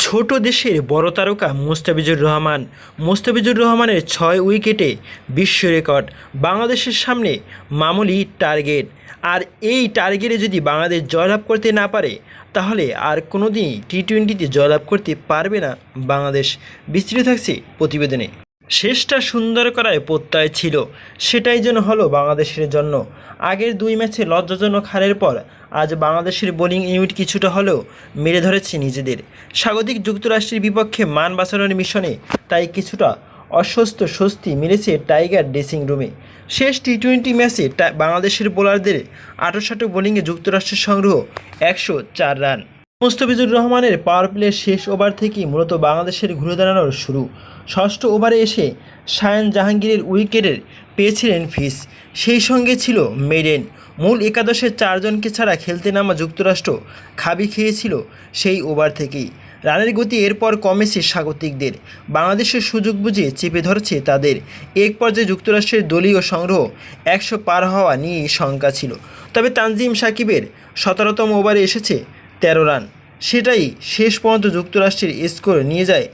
ছোট দেশের বড় তারকা মুস্তাফিজুর রহমানের ৬ উইকেটে বিশ্ব রেকর্ড। বাংলাদেশের সামনে মামুলি টার্গেট, আর এই টার্গেটে যদি বাংলাদেশ জয়লাভ করতে না পারে তাহলে আর কোনোদিনই টি-20তে জয়লাভ করতে পারবে না বাংলাদেশ। বিস্তৃত থাকছে প্রতিবেদনে। শেষটা সুন্দর করায় প্রত্যয় ছিল, সেটাই যেন হলো বাংলাদেশের জন্য। আগের 2 ম্যাচে লজ্জাজনক হারের পর আজ বাংলাদেশের বোলিং ইউনিট কিছুটা হলেও মেরে ধরেছে নিজেদের। স্বাগতিক যুক্তরাষ্ট্রের বিপক্ষে মান বাঁচানোর মিশনে তাই কিছুটা স্বস্তি মিলেছে টাইগার ড্রেসিং রুমে। শেষ টি-20 ম্যাচে বাংলাদেশের বোলারদের আঁটো বোলিংয়ে যুক্তরাষ্ট্রের সংগ্রহ 104 রান। মুস্তাফিজুর রহমানের পাওয়ার প্লের শেষ ওভার থেকেই মূলত বাংলাদেশের ঘুরে দাঁড়ানোর শুরু। ষষ্ঠ ওভারে এসে শায়ান জাহাঙ্গীরের উইকেটের পেয়েছিলেন ফিস, সেই সঙ্গে ছিল মেডেন। মূল একাদশের 4 জনকে ছাড়া খেলতে নামা যুক্তরাষ্ট্র খাবি খেয়েছিল সেই ওভার থেকেই। রানের গতি এরপর কমেছে স্বাগতিকদের, বাংলাদেশের সুযোগ বুঝে চেপে ধরছে তাদের। এক পর্যায়ে যুক্তরাষ্ট্রের দলীয় সংগ্রহ 100 পার হওয়া নিয়েই শঙ্কা ছিল, তবে তানজিম সাকিবের 17তম ওভারে এসেছে 13 রান, সেটাই শেষ পর্যন্ত যুক্তরাষ্ট্রের স্কোর নিয়ে যায়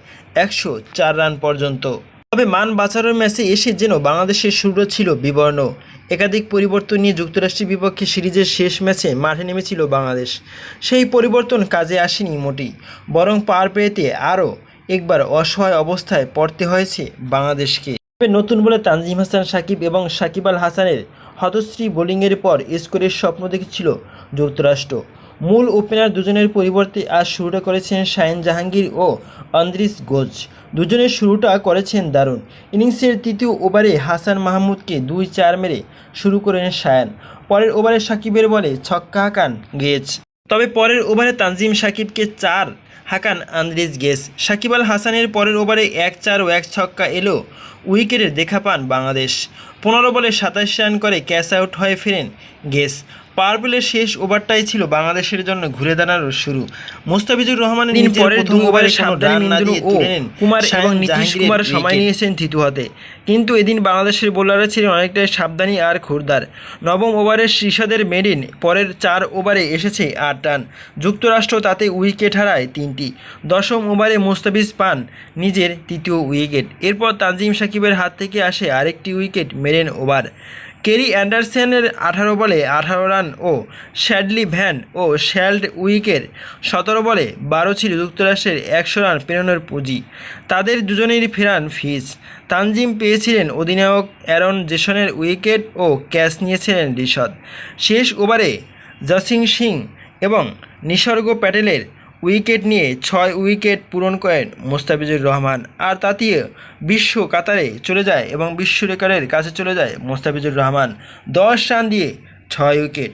104 রান পর্যন্ত। তবে মান বাঁচানোর ম্যাচে এসে যেন বাংলাদেশের শুরুটা ছিল বিবর্ণ। একাধিক পরিবর্তন নিয়ে যুক্তরাষ্ট্রের বিপক্ষে সিরিজের শেষ ম্যাচে মাঠে নেমেছিল বাংলাদেশ। সেই পরিবর্তন কাজে আসেনি মোটেই, বরং পাওয়ার প্লেতে আরও একবার অসহায় অবস্থায় পড়তে হয়েছে বাংলাদেশকে। তবে নতুন বলে তানজিম হাসান সাকিব এবং সাকিব আল হাসানের হতশ্রী বোলিংয়ের পর স্কোরের স্বপ্ন দেখেছিল যুক্তরাষ্ট্র। মূল ওপেনার দুজনের পরিবর্তে আজ শুরুটা করেছেন শায়ান জাহাঙ্গীর ও আন্দ্রিস গোজ। দুজনের শুরুটা করেছেন দারুণ। ইনিংসের 3য় ওভারে হাসান মাহমুদকে 2-4 মেরে শুরু করেন শায়ান। পরের ওভারে সাকিবের বলে ছক্কা হাঁকান গেজ, তবে পরের ওভারে তানজিম সাকিবকে 4 হাঁকান আন্দ্রিস গেজ। সাকিব আল হাসানের পরের ওভারে 1-4 ও 1 ছক্কা এলো, উইকেটের দেখা পান বাংলাদেশ। 15 বলে 27 রান করে ক্যাচ আউট হয়ে ফেরেন গেজ। পাওয়ার প্লের শেষ ওভারটাই ছিল বাংলাদেশের জন্য ঘুরে দাঁড়ানোর শুরু। মুস্তাফিজুর রহমানের পরের 2 ওভারে সাবধানী কুমার এবং নীতিশ কুমার সময় নিয়েছেন থিতু হাতে, কিন্তু এদিন বাংলাদেশের বোলাররা ছিলেন অনেকটাই সাবধানী আর খুরদার। 9ম ওভারে ঋষাদের মেডেন, পরের 4 ওভারে এসেছে 8 রান। যুক্তরাষ্ট্র তাতে উইকেট হারায় 3টি। 10ম ওভারে মুস্তাফিজ পান নিজের 3য় উইকেট। এরপর তানজিম সাকিবের হাত থেকে আসে আরেকটি উইকেট মেডেন ওভার। কেরি অ্যান্ডারসনের 18 বলে 18 রান ও শ্যাডলি ভ্যান ও শ্যাল্ড উইকের 17 বলে 12 ছিল যুক্তরাষ্ট্রের 100 রান পেরোনোর পুঁজি। তাদের দুজনেরই ফেরান ফিস। তানজিম পেয়েছিলেন অধিনায়ক অ্যারন জেসনের উইকেট ও ক্যাচ নিয়েছিলেন ঋষাদ। শেষ ওভারে জসিং সিং এবং নিসর্গ প্যাটেলের উইকেট নিয়ে 6 উইকেট পূরণ করেন মুস্তাফিজুর রহমান, আর তাতেই বিশ্ব কাতারে চলে যায় এবং বিশ্ব রেকর্ডের কাছে চলে যায় মুস্তাফিজুর রহমান 10 রান দিয়ে 6 উইকেট।